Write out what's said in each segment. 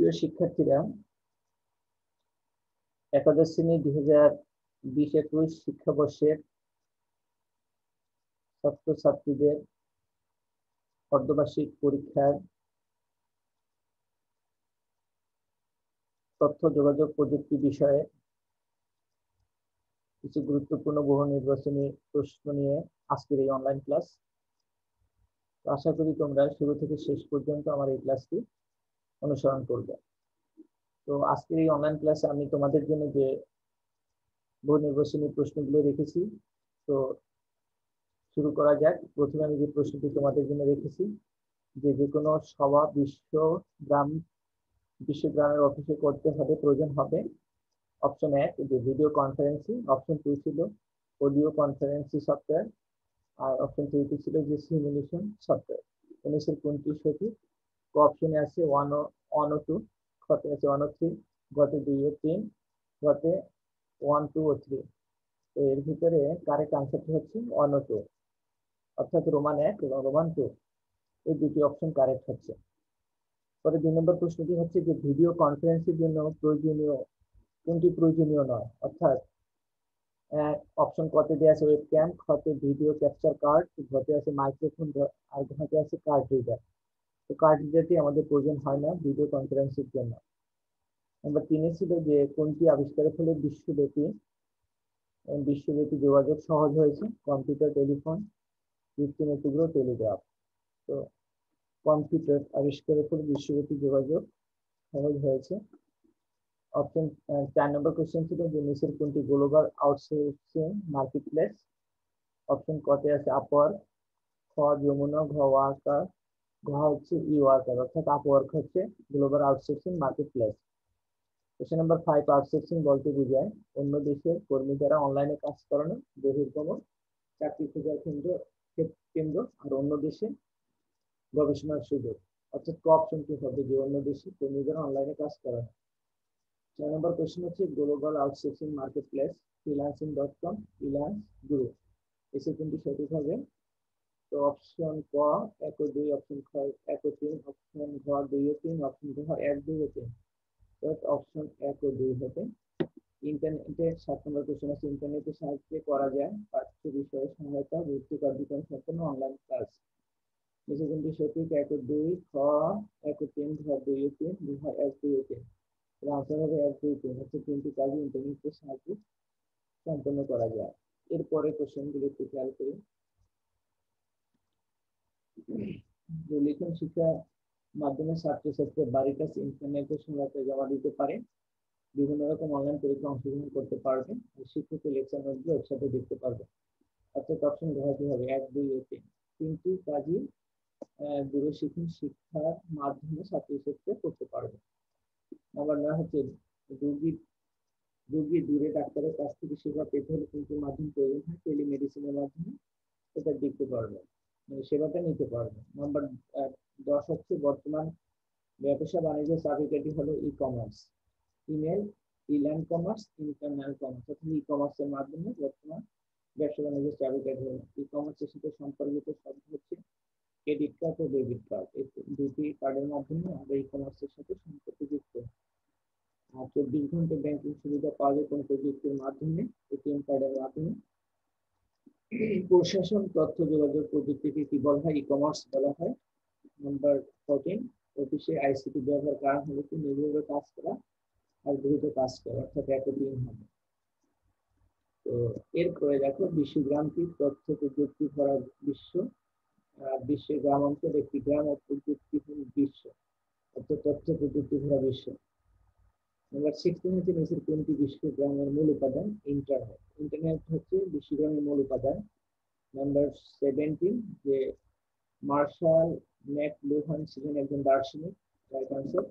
প্রিয় শিক্ষার্থীরা, একাদশ শ্রেণী 2020-21 শিক্ষাবর্ষের ছাত্রছাত্রীদের অর্ধবার্ষিক পরীক্ষার তথ্য যোগাযোগ প্রযুক্তি বিষয়ে কিছু গুরুত্বপূর্ণ বহু নির্বাচনী প্রশ্ন নিয়ে আজকের এই অনলাইন ক্লাস। আশা করি তোমরা শুরু থেকে শেষ পর্যন্ত আমার এই ক্লাসটি অনুসরণ করবে। তো আজকের এই অনলাইন ক্লাসে আমি তোমাদের জন্য যে বহু নির্বাচনী প্রশ্নগুলো রেখেছি, তো শুরু করা যাক। প্রথমে আমি যে প্রশ্নটি তোমাদের জন্য রেখেছি, যে কোনো সভা বিশ্বগ্রামের অফিসে করতে হবে, প্রয়োজন হবে অপশন 1 যে ভিডিও কনফারেন্সিং, অপশন 2 ছিল অডিও কনফারেন্সিং সফটওয়্যার, আর অপশন 3 ছিল যে সিমুলেশন সফটওয়্যার। এর কোনটি সঠিক? অপশনে আছে 1 ও 2, খতে আছে 1 ও 3, গতে 2 ও 3, গতে 1, 2 ও 3। তো এর ভিতরে কারেক্ট আনসারটি হচ্ছে 1 ও 2, অর্থাৎ রোমান 1 এবং রোমান 2, এই দুটি অপশন কারেক্ট হচ্ছে। পরে 2 নম্বর প্রশ্নটি হচ্ছে যে ভিডিও কনফারেন্সের জন্য কোনটি প্রয়োজনীয় নয়, অর্থাৎ অপশন কতে দেওয়া আছে ওয়েবক্যাম, খতে ভিডিও ক্যাপচার কার্ড, ঘতে আছে মাইক্রোফোন, আর ঘতে আছে কার্ড রিডার। তো কার্ড রিডারটি আমাদের প্রয়োজন হয় না ভিডিও কনফারেন্সের জন্য। নাম্বার 3 ছিল যে কোনটি আবিষ্কারের ফলে বিশ্বব্যাপী যোগাযোগ সহজ হয়েছে? কম্পিউটার, টেলিফোন, কৃত্রিম উপগ্রহ, টেলিগ্রাফ। তো কম্পিউটার আবিষ্কারের ফলে বিশ্বব্যাপী যোগাযোগ সহজ হয়েছে। অপশন 4 নম্বর কোশ্চেন ছিল যে নিচের কোনটি global outsourcing market place? Option কতে আছে আপওয়ার্ক, খ যমুনা, ঘ ওয়ার্কার, ঘ হচ্ছে ই ওয়ার্কার, অর্থাৎ আপওয়ার্ক হচ্ছে global outsourcing market place. Question number 5, outsourcing বলতে বোঝায় অন্য দেশের কর্মী দ্বারা অনলাইনে কাজ করানো, বহির্গমন, চাকরি খোঁজার কেন্দ্র, আর অন্য দেশে গবেষণার সুযোগ। অর্থাৎ ক অপশনটি হবে যে অন্য দেশে কর্মী দ্বারা অনলাইনে কাজ করানো। 4 নম্বর কোশ্চেন হচ্ছে global outsourcing market place, freelancing.com, freelance গুরু। এসে কোনটি সঠিক হবে? তো অপশন ক 1 ও 2, অপশন খ 1 ও 3, অপশন ঘ 2 ও 3, অপশন ঘ 1, 2 ও 3। অপশন 1 ও 2 হবে। ইন্টারনেটে 7 নম্বর কোশ্চেন আছে ইন্টারনেটের সাহায্যে করা যায় পাঠ্য বিষয়ে সহায়তা, ভর্তি কার্যক্রম সম্পন্ন অনলাইন ক্লাস। নিচে কোনটি সঠিক? 1 ও 2, খ 1 ও 3, ঘ 2 ও 3, ঘ 1, 2 ও 3। আনসার হবে 1, 2, 3, হচ্ছে তিনটি কাজ ইন্টারনেটের সাহায্যে সম্পন্ন করা যায়। এরপরে কোশ্চেনগুলো একটু খেয়াল করি। লিখন শিক্ষা মাধ্যমে ছাত্রছাত্রী বাড়ির কাছে ইন্টারনেটের সহায়তা জমা দিতে পারে, বিভিন্ন রকম অনলাইন পরীক্ষা অংশগ্রহণ করতে পারবে, শিক্ষকের লেকচার নোটগুলো একসাথে দেখতে পারবে। অর্থাৎ অপশন ঘটি হবে 1, 2 ও 3, তিনটি কাজই দূরশিক্ষণ শিক্ষার মাধ্যমে ছাত্রছাত্রী করতে পারবে। নাম্বার 9 হচ্ছে রোগী দূরে ডাক্তারের কাছ থেকে সেবা পেতে হলে কোনটি মাধ্যম প্রয়োজন হয়? টেলিমেডিসিনের মাধ্যমে এটা দেখতে পারবে, মানে সেবাটা নিতে পারবে। নাম্বার 10 হচ্ছে বর্তমান ব্যবসা বাণিজ্যের চাবিকাঠি হলো e commerce, email, eland commerce, internal commerce. অর্থাৎ ই কমার্সের মাধ্যমে বর্তমান ব্যবসা বাণিজ্যের চাবিকাঠি হলো। ই কমার্সের সাথে সম্পর্কিত শব্দ হচ্ছে ক্রেডিট কার্ড ও ডেবিট কার্ড। এই দুটি কার্ডের মাধ্যমে আমরা ই কমার্সের সাথে সম্পর্কযুক্ত। 24 ঘন্টা ব্যাংকিং সুবিধা পাওয়া যায় কোন প্রযুক্তির মাধ্যমে? এটিএম কার্ডের মাধ্যমে। প্রশাসন তথ্য যোগাযোগ প্রযুক্তিকে কি বলা হয়? ই কমার্স বলা হয়। নাম্বার 14, অফিসে আইসিটি ব্যবহার কারণ হলো কি? নির্ভুলভাবে কাজ করা আর দ্রুত কাজ করা, অর্থাৎ 1 ও 3 হবে। তো এরপরে দেখো বিশ্বগ্রাম কি? তথ্য প্রযুক্তি ভরা বিশ্বের গ্রামাঞ্চল একটি গ্রাম ও প্রযুক্তি বিশ্ব, অর্থাৎ তথ্য প্রযুক্তি ভরা বিশ্ব। নাম্বার 16 হচ্ছে নিচের কোনটি বিশ্বগ্রামের মূল উপাদান? ইন্টারনেট। ইন্টারনেট হচ্ছে বিশ্বগ্রামের মূল উপাদান। নাম্বার 17 যে মার্শাল ম্যাকলুহান ছিলেন একজন দার্শনিক, রাইট আনসার।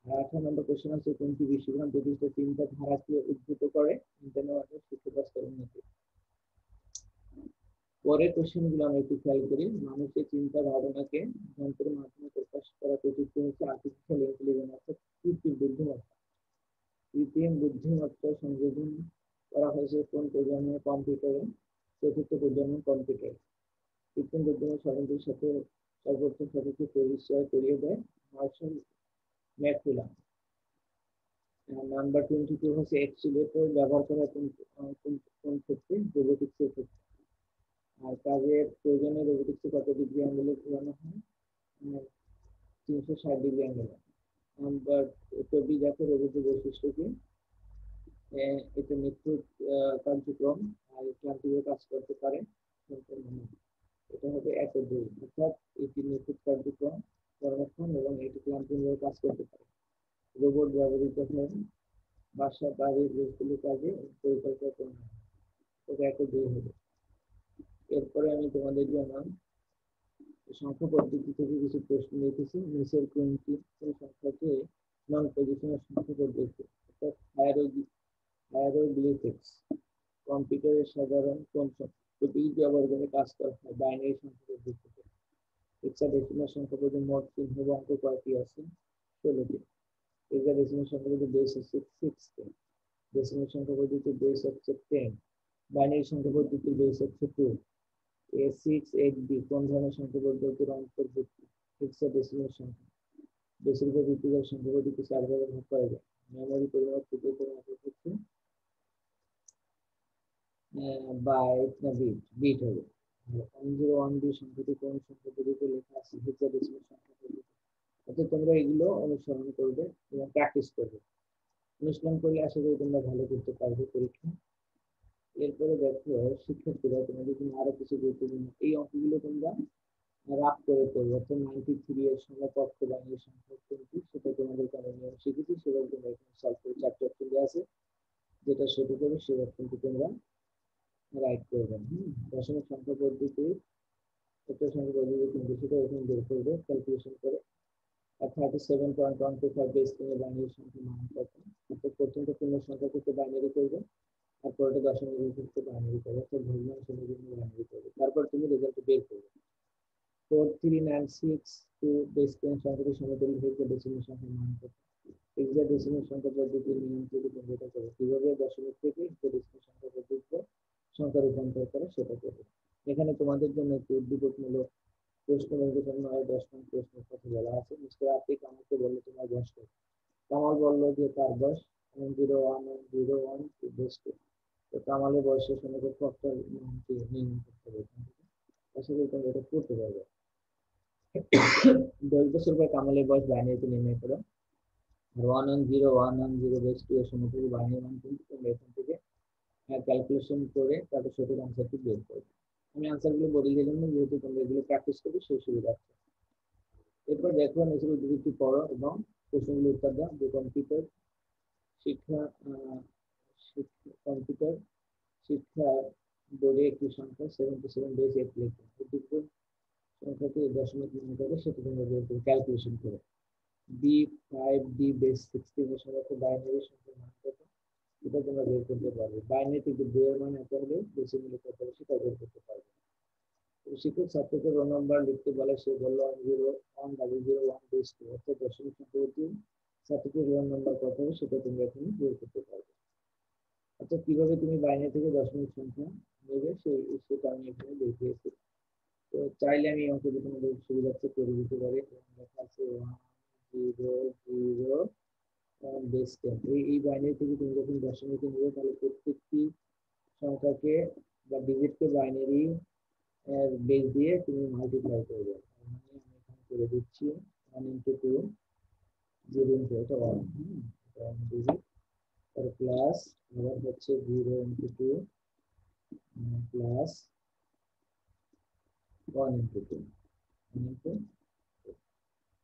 18 নম্বর কোশ্চেন আছে কোনটি বিশ্বগ্রাম প্রতিষ্ঠা চিন্তাধারাকে উদ্ভূত করে? ইন্টারনেটের শিক্ষা ব্যবস্থার উন্নতি। পরের কোশ্চেনগুলো আমরা একটু খেয়াল করি। মানুষের চিন্তা ভাবনাকে যন্ত্রের মাধ্যমে প্রকাশ করা প্রযুক্তি হচ্ছে আর্টিফিশিয়াল ইন্টেলিজেন্স, অর্থাৎ কৃত্রিম বুদ্ধিমত্তা। কৃত্রিম বুদ্ধিমত্তা সংযোজন করা হয়েছে কোন প্রজন্মের কম্পিউটারে? চতুর্থ প্রজন্মের কম্পিউটার। কৃত্রিম বুদ্ধিমত্তা স্বতন্ত্রের সাথে সর্বোচ্চ সঠিক পরিচয় করিয়ে দেয় মার্শাল ম্যাথ পেলাম। নাম্বার 22 হচ্ছে অ্যাক্সিলেটর ব্যবহার করা কোন কোন ক্ষেত্রে, রোবোটিক্সের ক্ষেত্রে। আর কাজের প্রয়োজনে রোবোটিক্সে কত ডিগ্রি অ্যাঙ্গেলে ঘোরানো হয়? 360 ডিগ্রি অ্যাঙ্গেলে। নাম্বার 24 দেখো রোবটের বৈশিষ্ট্য কি? এটা নিখুঁত কার্যক্রম আর ক্লান্তিভাবে কাজ করতে পারে। এটা হবে 1 2, অর্থাৎ এটি নিখুঁত কার্যক্রম কর্মক্ষম এবং এটি ক্লান্তিভাবে কাজ করতে পারে। রোবট ব্যবহৃত হয় বাসা, বাড়ি, দেশগুলির কাজে পরিকল্পনা করা হয়। এটা 1 2 হবে। এরপরে আমি তোমাদের জন্য সংখ্যা পদ্ধতি থেকে কিছু প্রশ্ন লিখেছি। নিচের কোনটি সংখ্যাকে নন পজিশনাল সংখ্যা পদ্ধতি, অর্থাৎ হায়ারোগ্লিফিক্স কম্পিউটারের সাধারণ কোন প্রতীক ব্যবহার করে কাজ করা হয়? বাইনারি সংখ্যা পদ্ধতিতে। হেক্সাডেসিমাল সংখ্যা পদ্ধতি মোট চিহ্ন বা অঙ্ক কয়টি আছে? 16টি। হেক্সাডেসিমাল সংখ্যা পদ্ধতি বেস হচ্ছে 16। ডেসিমাল সংখ্যা পদ্ধতি বেস হচ্ছে 10। বাইনারি সংখ্যা পদ্ধতি বেস হচ্ছে 2। A6 8B কোন ধরনের সংখ্যা পদ্ধতির অন্তর্ভুক্ত? হেক্সাডেসিমাল সংখ্যা। বেশিরভাগ ভিত্তিক সংখ্যা পদ্ধতি 4 ভাগে ভাগ করা যায়। মেমোরি পরিমাপ পদ্ধতি হচ্ছে বাইট না বিট? বিট হবে। 1012 সংখ্যাটি কোন সংখ্যা পদ্ধতিতে লেখা আছে? হেক্সাডেসিমাল সংখ্যা পদ্ধতি। অর্থাৎ তোমরা এগুলো অনুসরণ করবে এবং প্র্যাকটিস করবে। অনুশীলন করলে আশা করি তোমরা ভালো করতে পারবে পরীক্ষা। এরপরে দেখো শিক্ষার্থীরা, তোমাদের জন্য আরো কিছু গুরুত্বপূর্ণ এই অঙ্কগুলো তোমরা রাফ করে করবে। অর্থাৎ 93 এর সমকক্ষ বাইনারি সংখ্যা কোনটি সেটা তোমাদেরকে আমি নিয়ম শিখেছি, সেভাবে তোমরা এখানে সলভ করে 4টি অপশন দেওয়া আছে, যেটা সঠিক হবে সেই অপশনটি তোমরা রাইট করবে। দশমিক সংখ্যা পদ্ধতি, একটা সংখ্যা পদ্ধতি কিন্তু সেটা এখানে বের করবে ক্যালকুলেশন করে। আর 37.125 বেস 10 এর বাইনারি সংখ্যা মান কত? অর্থাৎ প্রথমটা পূর্ণ সংখ্যা থেকে বাইনারি করবে, তারপরে দশমিক থেকে বাইনারি করবে, অর্থাৎ ভগ্নাংশের জন্য বাইনারি করবে, তারপর তুমি রেজাল্ট বের করবে। 4396 বেস 10 সংখ্যাটি সমতুল্য হেক্সাডেসিমাল সংখ্যার মান কত? হেক্সাডেসিমাল সংখ্যা পদ্ধতির নিয়ম থেকে তুমি এটা করবে, কিভাবে দশমিক থেকে হেক্সাডেসিমাল সংখ্যা পদ্ধতিতে সংখ্যা রূপান্তর করে সেটা করবে। এখানে তোমাদের জন্য একটি উদ্দীপকমূলক প্রশ্ন ব্যাংকের জন্য 10 নং প্রশ্নের কথা বলা আছে। মিস্টার আতিক আমাকে বললো তোমার বয়স কত? কামাল বললো যে তার বয়স 101 বেস 2। তো কামালের বয়সের সমকক্ষ একটা নামটি নির্ণয় করতে হবে। আশা করি তোমরা এটা করতে পারবে। 10 বছর পর কামালের বয়স বাইনারিতে নির্ণয় করো। 110 বেস 2 এর সমতুল্য বাইনারি মান কিন্তু তোমরা এখান থেকে ক্যালকুলেশন করে তারপর সঠিক আনসারটি বের করবে। আমি আনসারগুলো বলে দিলাম না, যেহেতু তোমরা এগুলো প্র্যাকটিস করবে সেই সুবিধা আছে। এরপর দেখো নিচের উদ্ধৃতি পড়ো এবং প্রশ্নগুলো উত্তর দাও। যে কম্পিউটার শিক্ষা কম্পিউটার শিক্ষা বোর্ডে একটি সংখ্যা 77 বেস 8 লেখো। উদ্দীপ্ত সংখ্যাটি দশমিক মান করে সেটা তোমরা বের করে ক্যালকুলেশন করে। B5D বেস 16 এর সমস্ত বাইনারি সংখ্যার মান কত? এটা তোমরা বের করতে পারবে। বাইনারি থেকে 2 এর মান এত হলে ডেসিমেলে কত হবে সেটা বের করতে পারবে। শিক্ষক ছাত্রকে রোল নাম্বার লিখতে বলে, সে বললো 101 বেস 2, অর্থাৎ দশমিক সংখ্যাটি ছাত্রটির রোল নাম্বার কত হবে সেটা তোমরা এখানে বের করতে পারবে। অর্থাৎ কিভাবে তুমি বাইনারি থেকে দশমিক সংখ্যা নেবে সেটা আমি এখানে দেখিয়েছি। তো চাইলে আমি এই অঙ্কটি তোমাদের সুবিধার্থে করে দিতে পারি। লেখা আছে 100 বেস 10। এই বাইনারি থেকে তুমি যখন দশমিকে নেবে তাহলে প্রত্যেকটি সংখ্যাকে বা ডিজিটকে বাইনারি বেস দিয়ে তুমি মাল্টিপ্লাই করবে। মানে আমি এখানে করে দিচ্ছি 1 into 2 0 into এটা 1 ডিজিট, আর প্লাস আবার হচ্ছে 0 into 2 প্লাস 1 into 2 into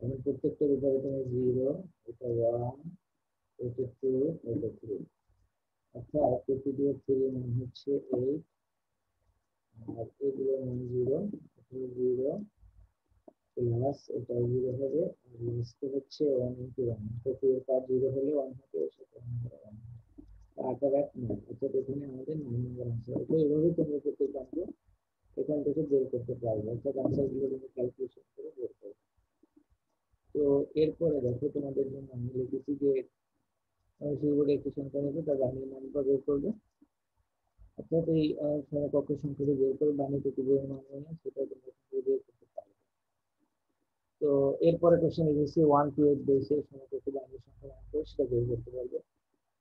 এখন প্রত্যেকটার উপরে তুমি 0, এটা 1, এটা 2, এটা 3, অর্থাৎ প্রতিটি 3 মান হচ্ছে 8, আর এগুলোর মান 0, এটা 0 প্লাস এটা 0 হবে, আর লাস্টে হচ্ছে 1 into 1, তো 2 তার 0 হলে 1 হবে, এর সাথে 1 হবে 1, আকার 1 9। অর্থাৎ এখানে আমাদের 9 নম্বর আনসার। তো এইভাবে তোমরা প্রত্যেক অঙ্ক এখান থেকে বের করতে পারবে, অর্থাৎ আনসারগুলো তুমি ক্যালকুলেশন করে বের করবে। তো এরপরে দেখো তোমাদের জন্য আমি লিখেছি যে সেইগুলো একটি সংখ্যা নেবে, তার বাইনারি মানটা বের করবে। অর্থাৎ এই সমকক্ষ সংখ্যাটি বের করে বাইনারি থেকে বের মান নিয়ে সেটা তোমরা এখান থেকে বের করতে পারবে। তো এরপরে কোশ্চেন এসেছে 1 to 8 বেসের সমকক্ষ বাইনারি সংখ্যার অঙ্ক, সেটা বের করতে পারবে।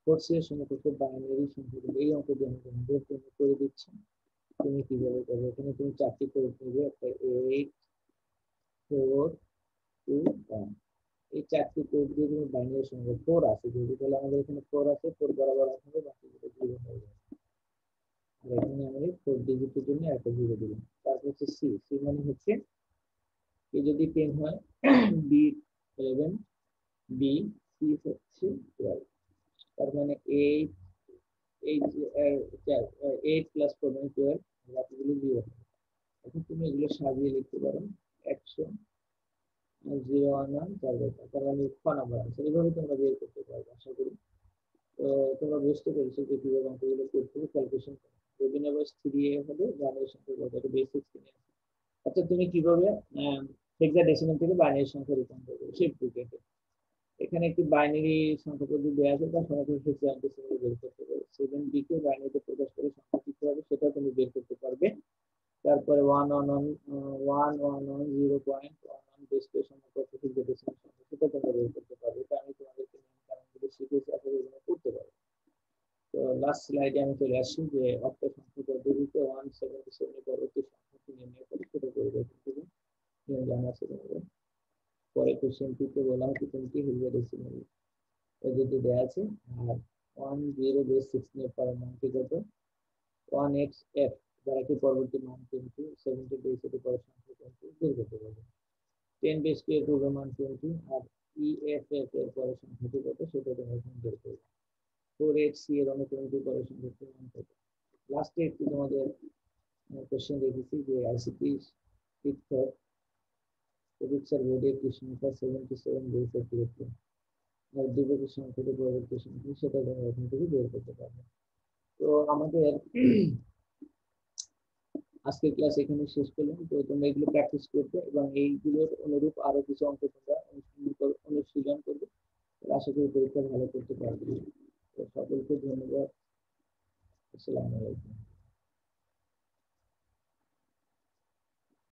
4C এর সমকক্ষ বাইনারি সংখ্যাগুলো, এই অঙ্কটি আমি তোমাদের জন্য করে দিচ্ছি, তুমি কিভাবে করবে। এখানে তুমি 4টি করে নেবে, একটা 8 4 2 1। এই 4টি কোড দিয়ে তুমি বাইনারি সংখ্যা 4 আছে যেহেতু, তাহলে আমাদের এখানে 4 আছে, 4 বরাবর আসবে, বাকিগুলো 0 হয়ে যাবে। আর এখানে আমি 4 ডিজিটের জন্য একটা 0 দিলাম। তারপর হচ্ছে সি, সি মানে হচ্ছে এ যদি 10 হয়, বি 11, বি সি হচ্ছে 12। তার মানে 8 8 8 প্লাস 4 মানে 12, বাকিগুলো 0 হবে। এখন তুমি এগুলো সাজিয়ে লিখতে পারো 100 0 1 4 তার মানে 6 নাম্বার আছে। এইভাবে তোমরা বের করতে পারবে আশা করি। তো তোমরা বুঝতে পেরেছো যে কিভাবে অঙ্কগুলো করতে হবে, ক্যালকুলেশন করতে হবে। রবিন আবাস 3a হবে, বাইনারি সংখ্যা কত, এটা বেসিক কিনে। আচ্ছা, তুমি কিভাবে হেক্সাডেসিমাল থেকে বাইনারি সংখ্যা রূপান্তর করবে সেই প্রক্রিয়াটা। এখানে একটি বাইনারি সংখ্যা পদ্ধতি দেওয়া আছে, তার সঙ্গে তুমি হেক্সাডেসিমাল বের করতে পারবে। 7b কে বাইনারিতে প্রকাশ করে সংখ্যা কি হবে সেটা তুমি বের করতে পারবে। তারপরে 111 বেস করে সংখ্যা কত, হেক্সাডেসিমাল সংখ্যা, সেটা তোমরা বের করতে পারবে। এটা আমি তোমাদেরকে নিয়ম কানুনগুলো শিখিয়েছি, আসলে এগুলো করতে পারবে। তো লাস্ট স্লাইডে আমি চলে আসছি যে অক্ট সংখ্যা পদ্ধতিতে 177 এর পরবর্তী সংখ্যাটি নির্ণয় করে সেটা পরিবর্তন করে নিয়ম জানা আছে তোমাদের। পরে কোশ্চেনটিতে বলা হচ্ছে কোনটি হেক্সাডেসিমাল পদ্ধতি দেওয়া আছে। আর 10 বেস 16 এর পরের মানটি কত, 1xf, যারা কি পরবর্তী মান কিন্তু 70 বেস এর পরের সংখ্যা কিন্তু বের করতে পারবে। 10 বেস কে পূর্বের মান 20, আর eff এর পরের সংখ্যাটি কত সেটা তোমরা এখন বের করবে। 4hc এর অনুক্রমটি পরের সংখ্যাটি মান কত। লাস্টে একটু তোমাদের কোশ্চেন রেখেছি যে আইসিটি শিক্ষক পরীক্ষার বোর্ডে একটি সংখ্যা 77 বেস একটি আর দুর্গের সংখ্যাটি পরবর্তী সংখ্যা, সেটা তোমরা এখান থেকে বের করতে পারবে। তো আমাদের আজকের ক্লাস এখানে শেষ করলাম। তো তোমরা এগুলো প্র্যাকটিস করবে এবং এইগুলোর অনুরূপ আরো কিছু অঙ্ক তোমরা অনুশীলন করবে, আশা করি পরীক্ষা ভালো করতে পারবে। তো সকলকে ধন্যবাদ। আসসালামু আলাইকুম।